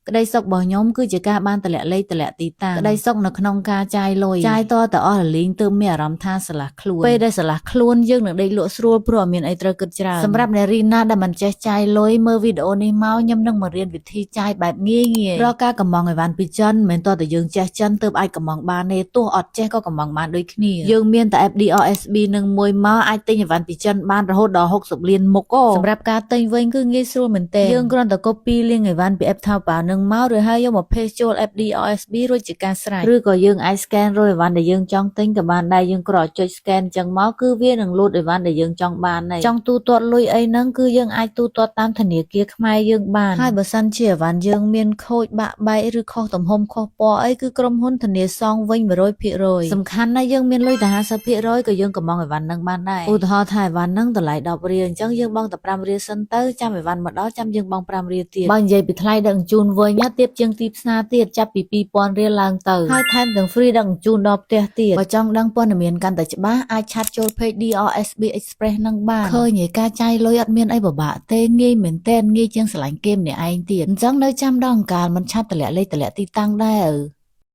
ក្តីសុខរបស់ខ្ញុំគឺជាការបានតម្លាក់លេខតម្លាក់ទីតាំងក្តីសុខនៅក្នុងការចាយលុយចាយតទៅអស់រលីងទើបមានអារម្មណ៍ថាស្រឡះខ្លួនពេលដែលស្រឡះខ្លួនយើងនឹងដេកលក់ស្រួលព្រោះអត់មានអីត្រូវគិតច្រើនសម្រាប់អ្នករីណាដែលមិនចេះចាយលុយមើលវីដេអូនេះមកខ្ញុំនឹងមករៀនវិធីចាយបែបងាយរកការកម្មង់អីវ៉ាន់ពីចិនមិនតតែយើងចេះចិនទើបអាចកម្មង់បានទេទោះអត់ចេះក៏កម្មង់បានដូចគ្នាយើងមានតែ FDRSB នឹងមួយមកអាចទិញអីវ៉ាន់ពីចិនបានរហូតដល់60លានមុខសម្រាប់ការទិញវិញគឺងាយស្រួលមែនទែនយើងគ្រាន់តែ copy link អីវ៉ាន់ពី app 淘ប៉ៅនឹងមកឬហើយយកមក paste ចូល FDRSB រួចជាការស្រេចឬក៏យើងអាច scan រកអីវ៉ាន់ដែលយើងចង់ទិញក៏បានដែរយើងគ្រាន់តែចុច scan អញ្ចឹងមកគឺវានឹងលូតអីវ៉ាន់ដែលយើងចង់បានហើយចង់ទូទាត់លុយអីហ្នឹងគឺយើងអាចទូទាត់តាមធនាគារខ្មែរយើងបានហើយបើសិនជាអីវ៉ាន់យើងមានខូចបាក់បែកឬខុសទំហំខុសពណ៌អីគឺក្រុមហ៊ុនធានាសងវិញ 100% សំខាន់ណាស់យើងមានលុយតែ 50% ក៏យើងកម្មង់អីវ៉ាន់ហ្នឹងបានដែរឧទាហរណ៍ថាអីវ៉ាន់ហ្នឹងតម្លៃ10រៀលអញ្ចឹងយើងបង់តែ5រៀលសិនទៅចាំអីវ៉ាន់មកដល់ចាំយើងបង់5រៀលទៀតបើនិយាយពីថ្លៃដឹកជញ្ជូនវិញទៀតជាងទីផ្សារទៀតចាប់ពី2000រៀលឡើងទៅហើយថែមទាំង free ដឹកជញ្ជូនដល់ផ្ទះទៀតបើចង់ដឹងព័ត៌មានកាន់តែច្បាស់អាចឆាតចូល page DRSB Express នឹងបានឃើញឯការចាយលុយអត់មានអីពិបាកទេងាយមែនទែនងាយជាងស្រឡាញ់គេម្នាក់ឯងទៀតអញ្ចឹងនៅចាំដល់អង្កាលមិនឆាប់តម្លាក់លេខតម្លាក់ទីតាំងដែរ